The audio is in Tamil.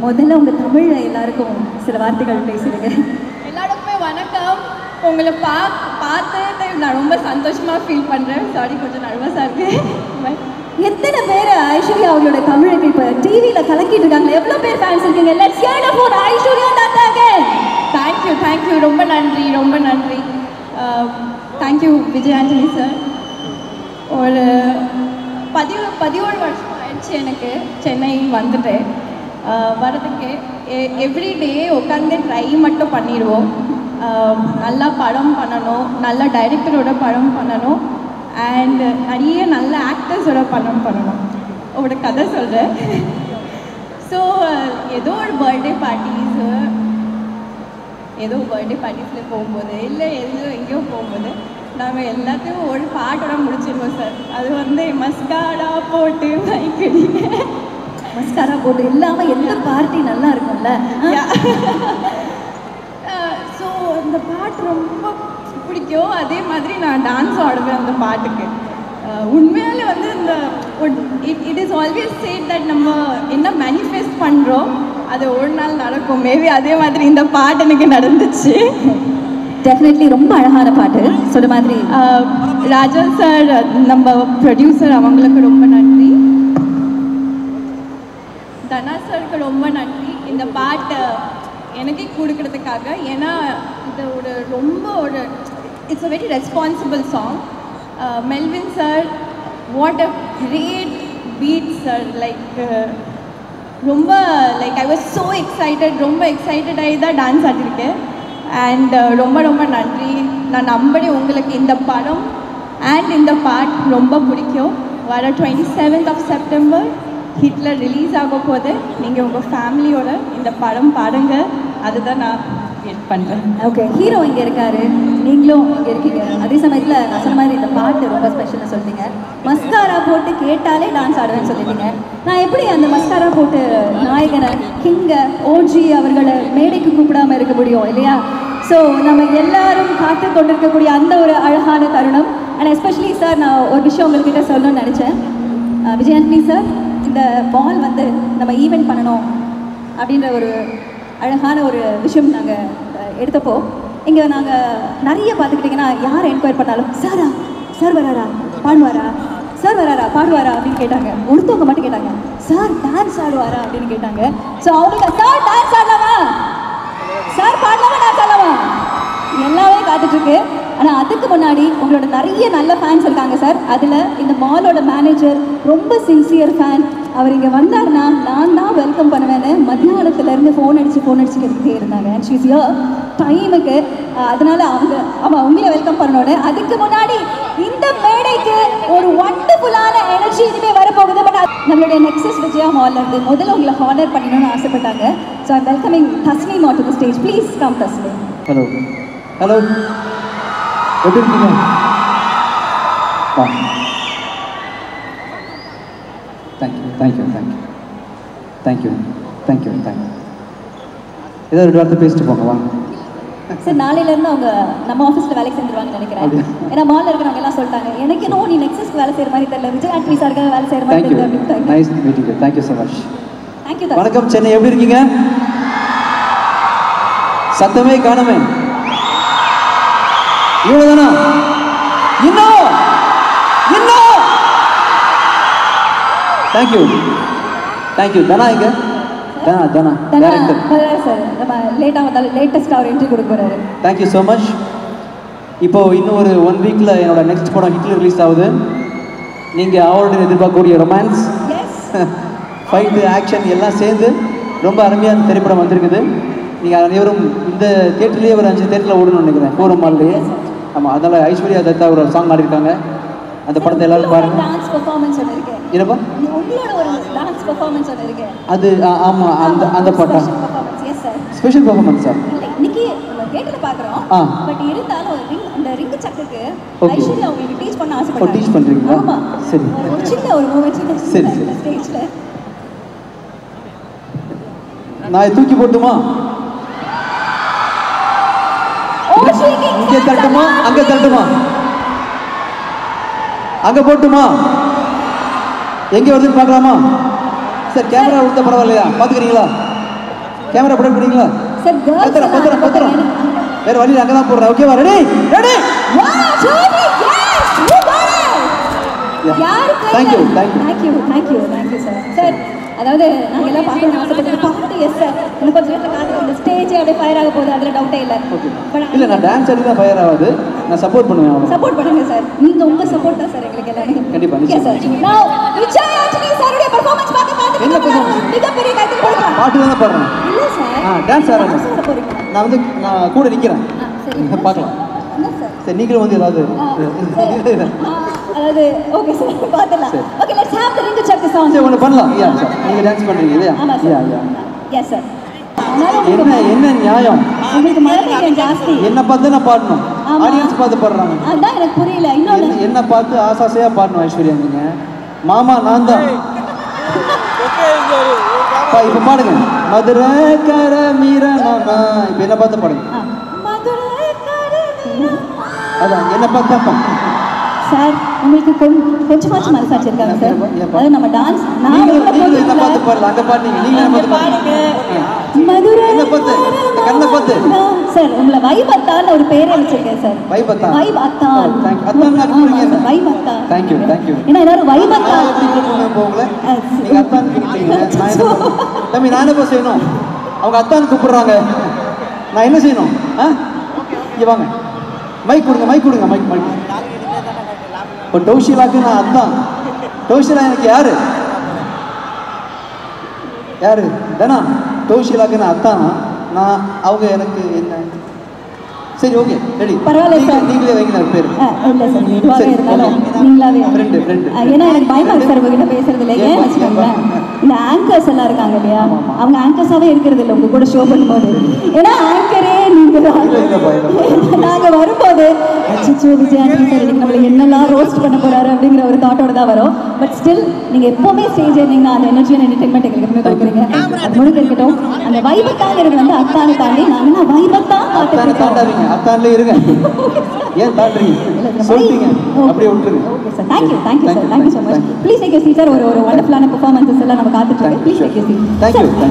முதல்ல உங்கள் தமிழில் எல்லாருக்கும் சில வார்த்தைகள் பேசிடுங்க. எல்லாருக்குமே வணக்கம். உங்களை பார்த்து நான் ரொம்ப சந்தோஷமாக ஃபீல் பண்ணுறேன். சாரி, கொஞ்சம் நர்வஸாக இருக்குது. எத்தனை பேர் ஐஸ்வர்யா அவங்களோட தமிழுக்கு இப்போ டிவியில் கலக்கிட்டு இருக்காங்க? எவ்வளோ பேர் ஃபேன்ஸ் இருக்கீங்க? லெட்ஸ் ஹியர் ஃபார் ஐஸ்வர்யா தத்தாங்க. தேங்க்யூ, ரொம்ப நன்றி. Thank you Vijay Antony sir. ஒரு 11 வருஷம் ஆயிடுச்சு எனக்கு சென்னை வந்துட்டு வரதுக்கு. எவ்ரிடே உட்காந்து ட்ரை மட்டும் பண்ணிடுவோம். நல்லா படம் பண்ணணும், நல்ல டைரக்டரோட படம் பண்ணணும், அண்ட் நிறைய நல்ல ஆக்டர்ஸோட படம் பண்ணணும். ஒரு கதை சொல்கிறேன். ஸோ ஏதோ பர்த்டே பார்ட்டிஸில் போகும்போது இல்லை எங்கேயோ போகும்போது நாங்கள் எல்லாத்தையும் ஒரு பாட்டோட முடிச்சிருவோம் சார். அது மஸ்காரா போட்டு மைக்கடிங்க. மஸ்காரா போட்டு இல்லாமல் எந்த பார்ட்டி நல்லா இருக்கும்ல. ஸோ அந்த பாட்டு ரொம்ப பிடிக்கும். அதே மாதிரி நான் டான்ஸ் ஆடுவேன் அந்த பாட்டுக்கு. உண்மையாலே இந்த it is always said that நம்ம என்ன மேனிஃபெஸ்ட் பண்ணுறோம் அது ஒரு நாள் நடக்கும். மேபி அதே மாதிரி இந்த பாட்டு எனக்கு நடந்துச்சு. டெஃபினெட்லி ரொம்ப அழகான பாட்டு. சொல்ற மாதிரி ராஜா சார், நம்ம ப்ரொடியூசர், அவங்களுக்கு ரொம்ப நன்றி. தனா சாருக்கு ரொம்ப நன்றி இந்த பாட்டை எனக்கு கொடுக்கறதுக்காக. ஏன்னா இது ரொம்ப it's a very responsible song. Melvin sir, what a great beat sir. ரொம்ப ஐ வாஸ் ஸோ எக்ஸைட்டட். ரொம்ப எக்ஸைட்டட் ஆகி தான் டான்ஸ் ஆடிருக்கேன். அண்ட் ரொம்ப நன்றி. நான் நம்புறேன் உங்களுக்கு இந்த படம் அண்ட் இந்த பாட் ரொம்ப பிடிக்கும். வர 27th செப்டம்பர் ஹிட்லர் ரிலீஸ் ஆக போது. நீங்கள் உங்கள் ஃபேமிலியோட இந்த படம் பாடுங்க. அதுதான் நான் வெயிட் பண்ணுறேன். ஓகே, ஹீரோ இங்கே இருக்காரு, நீங்களும் இங்கே இருக்கீங்க. அதே சமயத்தில் நான் சொன்ன மாதிரி இந்த பாட்டு ரொம்ப ஸ்பெஷல்னு சொல்லிட்டீங்க. மஸ்காரா போட்டு கேட்டாலே டான்ஸ் ஆடுவேன்னு சொல்லிட்டீங்க. நான் எப்படி அந்த மஸ்காரா போட்டு நாயகனை, கிங்கை, ஓஜி அவர்களை மேடைக்கு கூப்பிடாமல் இருக்க முடியும் இல்லையா? ஸோ நம்ம எல்லாரும் காத்து கொண்டிருக்கக்கூடிய அந்த ஒரு அழகான தருணம். அண்ட் எஸ்பெஷலி சார், நான் ஒரு விஷயம் உங்கள்கிட்ட சொல்லணும்னு நினச்சேன். விஜய் ஆண்டனி சார், இந்த பால் நம்ம ஈவெண்ட் பண்ணணும் அப்படின்ற ஒரு அழகான ஒரு விஷயம் நாங்கள் எடுத்தப்போ, இங்கே நாங்கள் நிறைய பார்த்துக்கிட்டிங்கன்னா யார் என்கொயர் பண்ணாலும் சார் வராரா பாடுவாரா, சார் வராரா பாடுவாரா அப்படின்னு கேட்டாங்க. ஒருத்தவங்க மட்டும் கேட்டாங்க, சார் டான்ஸ் ஆடுவாரா அப்படின்னு கேட்டாங்க. ஸோ அவங்க சார் டான்ஸ் ஆடலாமா, சார் பாடலாமா, டான்ஸ் ஆடலாமா, எல்லாமே காத்துட்ருக்கு. ஆனால் அதுக்கு முன்னாடி உங்களோட நிறைய நல்ல ஃபேன்ஸ் இருக்காங்க சார். அதில் இந்த மாலோட மேனேஜர் ரொம்ப சின்சியர் ஃபேன். அவர் இங்கே வந்தார்னா நான் தான் வெல்கம் பண்ணுவேன்னு மத்தியானத்துலேருந்து ஃபோன் அடித்து கேட்டுக்கிட்டே இருந்தாங்க. அண்ட் ஷீஸ் ஹியர் டைமுக்கு. அதனால் அவங்கள வெல்கம் பண்ணணுன்னு. அதுக்கு முன்னாடி இந்த மேடைக்கு ஒரு வண்டர்ஃபுல்லான எனர்ஜி இனிமேல் வரப்போகுது. பட் நம்மளுடைய நெக்ஸஸ் விஜயா மால்லேருந்து முதல்ல உங்களை ஹானர் பண்ணணும்னு ஆசைப்பட்டாங்க. So I'm welcoming Thasneem on to the stage. Please come Thasneem. Hello, எப்படி இருக்கீங்க? தேங்க்யூ. ஏதோ 2 வார்த்தை பேசிட்டு போங்க வாங்க சார். நாளையிலேருந்து அவங்க நம்ம ஆஃபீஸில் வேலைக்கு செஞ்சுருவாங்கன்னு நினைக்கிறேன். ஏன்னா மாலில் இருக்கிறவங்க எல்லாம் சொல்லிட்டாங்க, எனக்கு இன்னும் நீ நெக்ஸஸ்க்கு வேலை செய்கிற மாதிரி தெரியல, விஜய் ஆண்டனி சாருக்கு வேலை செய்கிற மாதிரி தெரியல அப்படின்னு. Nice meeting you. Thank you so much. Thank you. வணக்கம் சென்னை, எப்படி இருக்கீங்க? சத்தமே காணுமே. இவ்வளோதானா? இன்னும் தேங்க்யூ. தனா எங்க? தனா டைரக்டர் சார். நம்ம லேட்டாக வந்தாலும் லேட்டஸ்ட்டாக அவர் என்ட்ரி கொடுக்க போகிறாரு. Thank you so much. இப்போது இன்னும் ஒரு 1 வீக்கில் என்னோட நெக்ஸ்ட் படம் ஹிட்லர் ரிலீஸ் ஆகுது. நீங்கள் அவருடைய எதிர்பார்க்கக்கூடிய ரொமான்ஸ், ஃபைட்டு, ஆக்ஷன் எல்லாம் சேர்ந்து ரொம்ப அருமையாக அந்த திரைப்படம் வந்திருக்குது. நீங்கள் அனைவரும் இந்த தியேட்டர்லேயே ஒரு 5 தியேட்டரில் ஓடணும்னு நினைக்கிறேன், ஃபோரம் மால்லேயே. ஆமாம், அதனால் ஐஸ்வர்யா தத்தா ஒரு சாங் ஆடிருக்காங்க. அந்த படத்தை எல்லாரும் பாருங்க. டான்ஸ் பெர்ஃபார்மன்ஸ் ஒன்று இருக்கு. என்னப்பா? உங்களோட ஒரு டான்ஸ் பெர்ஃபார்மன்ஸ் ஒன்று இருக்கு. அது ஆமாம், அந்த பாட்டா? Yes sir. Special performance sir. இன்னைக்கு நம்ம தியேட்டர்ல பார்க்குறோம். பட் இருந்தாலும் அந்த ரிங் சக்குக்கு ஐஸ்வர்யா உங்களுக்கு டீச் பண்ண ஆசைப்படுறாங்க. டீச் பண்ணுறீங்களா? ஆமாம். சரி. ஒரு சின்ன ஒரு மூமெண்ட். சரி ஸ்டேஜில் நான் தூக்கி போட்டுமா? இங்கே தட்டுமா, அங்கே தட்டுமா, அங்கே போட்டுமா, எங்கே வருதுன்னு பார்க்கலாமா? சார் கேமரா கொடுத்தா பரவாயில்லையா? பார்த்துக்கிறீங்களா? கேமரா ப்ரொடக்ட் பண்ணீங்களா? சார் கேர்ள்ஸ் பத்திரம் வேற வழியில் அங்கே தான் போடுறேன். ஓகேவா? Ready ready. Thank you sir. அதாவது நாங்கள் எல்லாம் பார்க்கணும்னு ஆசைப்பட்டது பாட்டு. எஸ் சார், இன்னும் கொஞ்சம் நேரத்தில் காத்து இந்த ஸ்டேஜே அப்படியே ஃபயர் ஆக போகுது, அதில் டவுட்டே இல்லை. இல்லை, நான் டான்ஸ் ஆடி தான் ஃபயர் ஆகாது, நான் சப்போர்ட் பண்ணுவேன். சப்போர்ட் பண்ணுங்க சார், நீங்கள் உங்கள் சப்போர்ட் தான் சார் எங்களுக்கு எல்லாமே. கண்டிப்பாக சார். நான் விஜய் ஆண்டனி சாருடைய பெர்ஃபார்மன்ஸ் பார்த்து என்ன பெர்ஃபார்மன்ஸ்? மிகப்பெரிய கைத்தறி கொடுக்கலாம். பாட்டு தானே பாடுறேன். இல்லை சார், டான்ஸ் ஆடுறேன். நான் கூட நிற்கிறேன், பார்க்கலாம். சரி, நீங்களும் வந்து ஏதாவது அதாவது ஓகே சார், பார்த்துலாம். Okay, let's have the ring to check the song. சரி, ஒன்று பண்ணலாம். யா சார், நீங்கள் டான்ஸ் பண்ணுறீங்க இல்லையா? ஆமாம் சார். Yes sir. என்ன நியாயம்? உங்களுக்கு மழை ஜாஸ்தி. என்ன பார்த்து நான் பாடணும், ஆடியன்ஸ் பார்த்து பாடுறாங்க. அதான் எனக்கு புரியல. இன்னொன்று என்ன பார்த்து ஆசாசையாக பாடணும் ஐஸ்வர்யா. நீங்கள் மாமா நான் தான். இப்போ பாடுங்க. மதுரை கர மீரனா. இப்போ என்ன பார்த்து பாடுங்க. அதான் என்ன பார்த்தா சார், உங்களுக்கு கொஞ்சமாச்சும் மனசாட்சி இருக்காங்க சார்? அதாவது நம்ம டான்ஸ் என்ன பார்த்து பாடலாம், அங்கே பாடுங்க. நீங்கள் என்ன பார்த்து பாடுங்க. மதுரை என்ன பார்த்து கண்ணை பார்த்து சார், உங்களை வைபத்தான்னு ஒரு பேரே வச்சிருக்கேன் சார். வைபத்தான். வைபத்தான். வைபத்தான். Thank you thank you. ஏன்னா எல்லாரும் வைபத்தான் எப்படி கூப்பிடுங்க உங்களை? நீங்கள் அத்தான் கூப்பிட்டீங்க. தம்பி, நான் என்ன செய்யணும்? அவங்க அத்தான் கூப்பிடுறாங்க, நான் என்ன செய்யணும்? இங்கே வாங்க, மைக் கொடுங்க, மைக் கொடுங்க, மைக் மைக். இப்போ டோஷிலாக்கு நான் அத்தான். டோஷிலா எனக்கு யாரு? தானா? டோஷிலாக்கு நான் அத்தானா? நான் அவங்க எனக்கு என்ன? சரி, ஓகே, ரெடி. பரவாயில்ல சார், நீங்களே வைங்க பேர். இல்லை சார், எதுவாக இருந்தாலும் நீங்களாவே. ஃப்ரெண்டு. ஏன்னா எனக்கு பயமா இருக்கு சார் உங்ககிட்ட பேசுறதுல. ஏன் வச்சுக்கோங்களேன், இந்த ஆங்கர்ஸ் எல்லாம் இருக்காங்க இல்லையா, அவங்க ஆங்கர்ஸாவே இருக்கிறது இல்லை உங்க கூட ஷோ பண்ணும்போது. ஏன்னா ஆங்கரே நீங்க நாங்கள் வரும்போது அச்சோ விஜய் ஆண்டனி சார் இன்னைக்கு நம்மளை என்னெல்லாம் ரோஸ்ட் பண்ண போறாரு அப்படிங்கிற ஒரு தாட்டோட தான் வரும். பட் ஸ்டில் நீங்க எப்பவுமே ஸ்டேஜ் இருந்தீங்கன்னா அந்த எனர்ஜி அண்ட் என்டர்டைன்மெண்ட் எங்களுக்கு எப்பவுமே கொடுக்குறீங்க. அது முழுக்க இருக்கட்டும். அந்த வைபத்தாங்கிறது வந்து அத்தானை தாண்டி நாங்கள் வைபத்தான் தாண்டாதீங்க, அத்தான்ல இருங்க. ஏன் தாண்டுறீங்க? சொல்லிட்டீங்க, அப்படியே விட்டுருங்க. Okay sir, thank you sir, thank you so much. Please take you seat sir. ஒரு வண்டர்ஃபுல்லான பெர்ஃபார்மன்ஸஸ் எல்லாம் நம்ம காத்துட்டு இருக்கோம். Please take you seat. Thank you.